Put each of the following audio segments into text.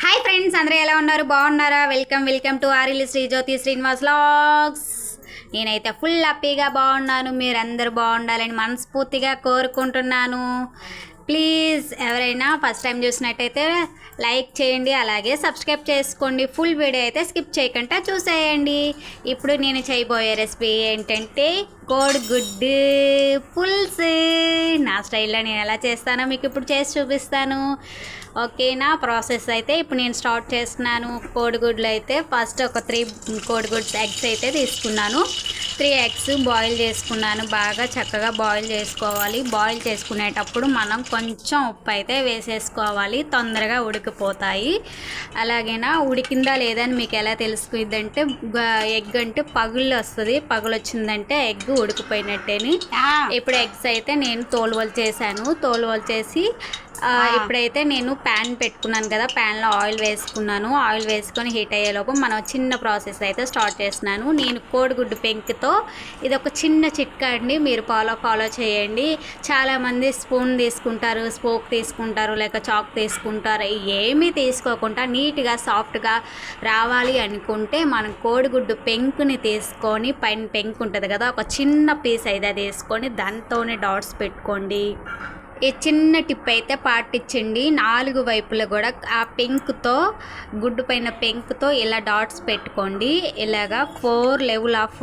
Hi friends, అందరూ ఎలా ఉన్నారు? బాగున్నారా? వెల్కమ్ టు ఆరిల్ శ్రీ జ్యోతి శ్రీనివాస్ వ్లాగ్స్. నేనైతే ఫుల్ హ్యాపీగా బాగున్నాను. మీరందరూ బాగుండాలని మనస్ఫూర్తిగా కోరుకుంటున్నాను. ప్లీజ్ ఎవరైనా ఫస్ట్ టైం చూసినట్టయితే లైక్ చేయండి, అలాగే సబ్స్క్రైబ్ చేసుకోండి. ఫుల్ వీడియో అయితే స్కిప్ చేయకుండా చూసేయండి. ఇప్పుడు నేను చేయబోయే రెసిపీ ఏంటంటే కోడిగుడ్డు పులుసు. నా స్టైల్లో నేను ఎలా చేస్తానో మీకు ఇప్పుడు చేసి చూపిస్తాను. ఓకేనా? ప్రాసెస్ అయితే ఇప్పుడు నేను స్టార్ట్ చేస్తున్నాను. కోడిగుడ్లు అయితే ఫస్ట్ ఒక 3 కోడిగుడ్స్ ఎగ్స్ అయితే తీసుకున్నాను. 3 ఎగ్స్ బాయిల్ చేసుకున్నాను. బాగా చక్కగా బాయిల్ చేసుకోవాలి. బాయిల్ చేసుకునేటప్పుడు మనం కొంచెం ఉప్పు అయితే వేసేసుకోవాలి, తొందరగా ఉడికిపోతాయి. అలాగేనా ఉడికిందా లేదని మీకు ఎలా తెలుసుకుందంటే ఎగ్ అంటే పగుళ్ళు వస్తుంది. పగులు వచ్చిందంటే ఎగ్ ఉడికిపోయినట్టేని. ఇప్పుడు ఎగ్స్ అయితే నేను తోలు చేశాను. తోలు చేసి ఇప్పుడైతే నేను ప్యాన్ పెట్టుకున్నాను కదా, ప్యాన్లో ఆయిల్ వేసుకున్నాను. ఆయిల్ వేసుకొని హీట్ అయ్యేలోపు మనం చిన్న ప్రాసెస్ అయితే స్టార్ట్ చేస్తున్నాను. నేను కోడిగుడ్డు పెంకుతో, ఇది ఒక చిన్న చిట్కా అండి, మీరు ఫాలో చేయండి. చాలామంది స్పూన్ తీసుకుంటారు, స్పోక్ తీసుకుంటారు, లేక చాక్ తీసుకుంటారు. ఏమీ తీసుకోకుండా నీట్గా సాఫ్ట్గా రావాలి అనుకుంటే మనం కోడిగుడ్డు పెంకుని తీసుకొని, పైన పెంకు ఉంటుంది కదా, ఒక చిన్న పీస్ అయితే తీసుకొని దాంతోనే డాట్స్ పెట్టుకోండి. ఈ చిన్న టిప్ అయితే పాటించండి. 4 వైపులా కూడా ఆ పెంకుతో, గుడ్డు పైన పెంకుతో ఇలా డాట్స్ పెట్టుకోండి. ఇలాగా 4 లెవెల్ ఆఫ్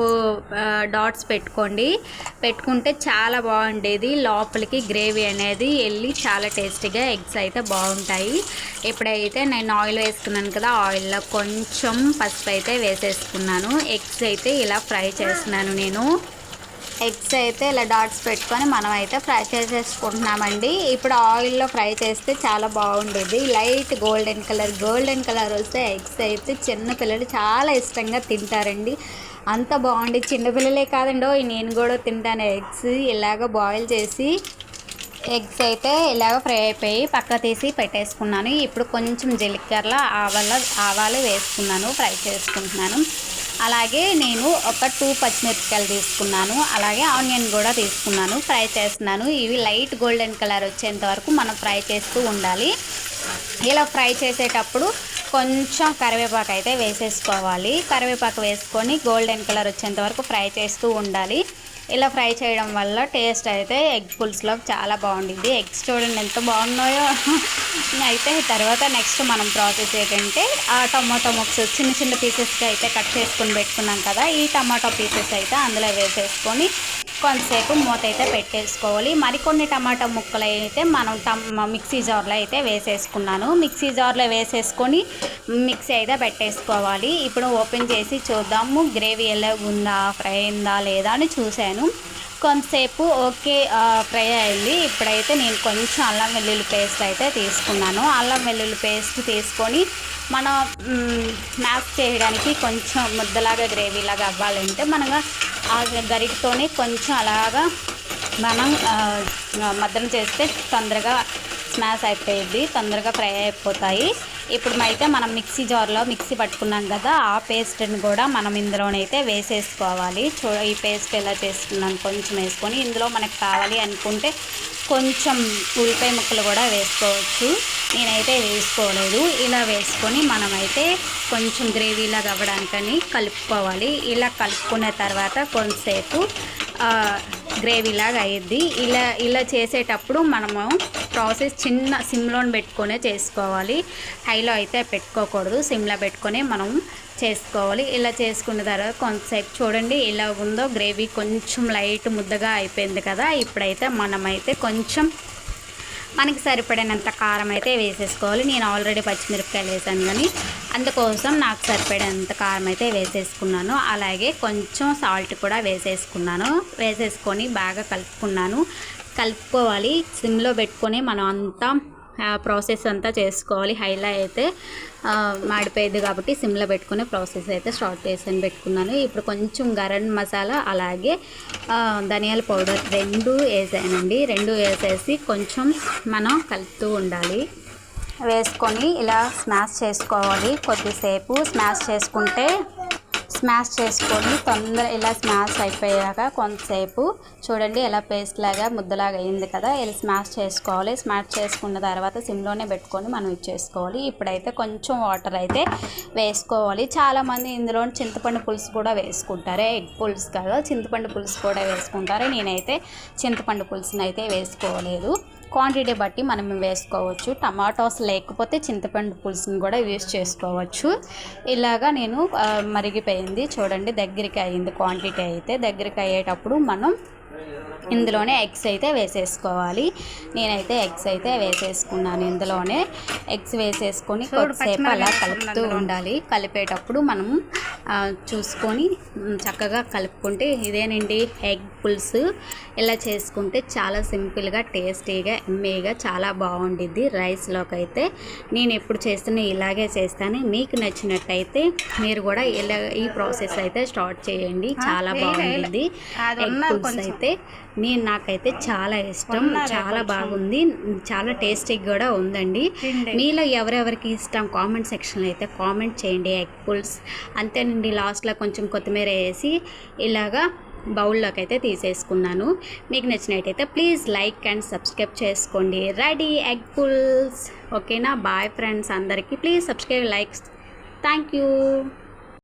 డాట్స్ పెట్టుకుంటే చాలా బాగుండేది. లోపలికి గ్రేవీ అనేది వెళ్ళి చాలా టేస్టీగా ఎగ్స్ అయితే బాగుంటాయి. ఇప్పుడైతే నేను ఆయిల్ వేసుకున్నాను కదా, ఆయిల్లో కొంచెం పసుపు అయితే వేసేసుకున్నాను. ఎగ్స్ అయితే ఇలా ఫ్రై చేస్తున్నాను నేను. ఎగ్స్ అయితే ఇలా డాట్స్ పెట్టుకొని మనం అయితే ఫ్రై చేసేసుకుంటున్నామండి. ఇప్పుడు ఆయిల్లో ఫ్రై చేస్తే చాలా బాగుండేది. లైట్ గోల్డెన్ కలర్ వస్తే ఎగ్స్ అయితే చిన్నపిల్లలు చాలా ఇష్టంగా తింటారండి. అంత బాగుంది. చిన్నపిల్లలే కాదండి, నేను కూడా తింటాను. ఎగ్స్ ఇలాగ బాయిల్ చేసి ఎగ్స్ అయితే ఇలాగ ఫ్రై అయిపోయి పక్క తీసి పెట్టేసుకున్నాను. ఇప్పుడు కొంచెం జీలకర్ర ఆవాలు వేసుకున్నాను, ఫ్రై చేసుకుంటున్నాను. అలాగే నేను ఒక 2 పచ్చిమిరపకాయలు తీసుకున్నాను, అలాగే ఆనియన్ కూడా తీసుకున్నాను. ఫ్రై చేస్తున్నాను. ఇవి లైట్ గోల్డెన్ కలర్ వచ్చేంత వరకు మనం ఫ్రై చేస్తూ ఉండాలి. ఇలా ఫ్రై చేసేటప్పుడు కొంచెం కరివేపాకు అయితే వేసేసుకోవాలి. కరివేపాకు వేసుకొని గోల్డెన్ కలర్ వచ్చేంత వరకు ఫ్రై చేస్తూ ఉండాలి. ఇలా ఫ్రై చేయడం వల్ల టేస్ట్ అయితే ఎగ్ పులుసులో చాలా బాగుంటుంది. ఎగ్స్ చూడండి ఎంత బాగున్నాయో. అయితే తర్వాత నెక్స్ట్ మనం ప్రాసెస్ ఏంటంటే ఆ టమాటో ముక్స్ చిన్న పీసెస్గా అయితే కట్ చేసుకొని పెట్టుకున్నాం కదా, ఈ టమాటో పీసెస్ అయితే అందులో వేసేసుకొని కొంతసేపు మూత అయితే పెట్టేసుకోవాలి. మరికొన్ని టమాటా ముక్కలు అయితే మనం మిక్సీ జార్లో అయితే వేసేసుకున్నాను. మిక్సీ జార్లో వేసేసుకొని మిక్సీ అయితే పెట్టేసుకోవాలి. ఇప్పుడు ఓపెన్ చేసి చూద్దాము గ్రేవీ ఎలా ఉందా, ఫ్రై అయిందా లేదా అని చూశాను. కొంతసేపు ఓకే ఫ్రై అయింది. ఇప్పుడైతే నేను కొంచెం అల్లం వెల్లుల్లి పేస్ట్ అయితే తీసుకున్నాను. అల్లం వెల్లుల్లి పేస్ట్ తీసుకొని మనం మ్యాష్ చేయడానికి కొంచెం ముద్దలాగా గ్రేవీలాగా అవ్వాలంటే మనం ఆ గరిటతోనే కొంచెం అలాగా మనం మద్దన చేస్తే తొందరగా స్మాష్ అయిపోయింది, తొందరగా ఫ్రై అయిపోతాయి. ఇప్పుడు అయితే మనం మిక్సీ జార్లో మిక్సీ పట్టుకున్నాం కదా, ఆ పేస్ట్ని కూడా మనం ఇందులోనైతే వేసేసుకోవాలి. ఈ పేస్ట్ ఎలా చేసుకున్నాను కొంచెం వేసుకొని, ఇందులో మనకు కావాలి అనుకుంటే కొంచెం ఉల్లిపాయ ముక్కలు కూడా వేసుకోవచ్చు. నేనైతే వేసుకోలేదు. ఇలా వేసుకొని మనమైతే కొంచెం గ్రేవీలాగా అవ్వడానికని కలుపుకోవాలి. ఇలా కలుపుకున్న తర్వాత కొంతసేపు గ్రేవీలాగా అయ్యిద్ది. ఇలా చేసేటప్పుడు మనము ప్రాసెస్ చిన్న సిమ్లో పెట్టుకొనే చేసుకోవాలి. హైలో అయితే పెట్టుకోకూడదు, సిమ్లో పెట్టుకొని మనం చేసుకోవాలి. ఇలా చేసుకున్న తర్వాత కొంతసేపు చూడండి ఇలా ఉందో, గ్రేవీ కొంచెం లైట్ ముద్దగా అయిపోయింది కదా. ఇప్పుడైతే మనమైతే కొంచెం మనకి సరిపడినంత కారం అయితే వేసేసుకోవాలి. నేను ఆల్రెడీ పచ్చిమిరపకాయలు వేసాను కానీ అందుకోసం నాకు సరిపడేంత కారం అయితే వేసేసుకున్నాను. అలాగే కొంచెం సాల్ట్ కూడా వేసేసుకొని బాగా కలుపుకోవాలి. సిమ్లో పెట్టుకొని మనం అంతా ప్రాసెస్ అంతా చేసుకోవాలి. హైలో అయితే మాడిపోయేది కాబట్టి సిమ్లో పెట్టుకుని ప్రాసెస్ అయితే స్టార్ట్ పెట్టుకున్నాను. ఇప్పుడు కొంచెం గరం మసాలా అలాగే ధనియాల పౌడర్ 2 వేసానండి. 2 వేసేసి కొంచెం మనం కలుపుతూ ఉండాలి. వేసుకొని ఇలా స్మాష్ చేసుకోవాలి. కొద్దిసేపు స్మాష్ స్మాష్ చేసుకొని ఇలా స్మాష్ అయిపోయాక కొంతసేపు చూడండి ఎలా పేస్ట్ లాగా ముద్దలాగా అయింది కదా, ఇలా స్మాష్ చేసుకోవాలి. స్మాష్ చేసుకున్న తర్వాత సిమ్లోనే పెట్టుకొని మనం ఇచ్చేసుకోవాలి. ఇప్పుడైతే కొంచెం వాటర్ అయితే వేసుకోవాలి. చాలామంది ఇందులో చింతపండు పులుసు కూడా వేసుకుంటారు, ఎగ్ పులుసు కదా, చింతపండు పులుసు కూడా వేసుకుంటారు. నేనైతే చింతపండు పులుసుని అయితే వేసుకోలేదు. క్వాంటిటీ బట్టి మనం వేసుకోవచ్చు. టమాటోస్ లేకపోతే చింతపండు పులుసుని కూడా యూస్ చేసుకోవచ్చు. ఇలాగా నేను మరిగిపోయింది చూడండి, దగ్గరికి అయ్యింది. క్వాంటిటీ అయితే దగ్గరికి అయ్యేటప్పుడు మనం ఇందులోనే ఎగ్స్ అయితే వేసేసుకోవాలి. నేనైతే ఎగ్స్ అయితే వేసేసుకున్నాను. ఇందులోనే ఎగ్స్ వేసేసుకొని కొద్దిసేపు అలా కలుపుతూ ఉండాలి. కలిపేటప్పుడు మనం చూసుకొని చక్కగా కలుపుకుంటే ఇదేనండి ఎగ్ పులుసు. ఇలా చేసుకుంటే చాలా సింపుల్గా, టేస్టీగా, ఎమ్మీగా చాలా బాగుండిద్ది. రైస్లోకి అయితే నేను ఎప్పుడు చేస్తున్నా ఇలాగే చేస్తాను. మీకు నచ్చినట్టయితే మీరు కూడా ఇలా ఈ ప్రాసెస్ అయితే స్టార్ట్ చేయండి. చాలా బాగుండిద్ది ఎగ్ పులుసు అయితే. నాకైతే చాలా ఇష్టం, చాలా బాగుంది, చాలా టేస్టీగా కూడా ఉందండి. మీలో ఎవరెవరికి ఇష్టం కామెంట్ సెక్షన్లో అయితే కామెంట్ చేయండి. ఎగ్ పుల్స్ అంతేనండి. లాస్ట్లో కొంచెం కొత్తిమీర వేసి ఇలాగా బౌల్లోకి అయితే తీసేసుకున్నాను. మీకు నచ్చినట్టయితే ప్లీజ్ లైక్ అండ్ సబ్స్క్రైబ్ చేసుకోండి. Ready egg puffs. ఓకేనా? బాయ్ ఫ్రెండ్స్ అందరికీ. Please subscribe, likes. Thank you.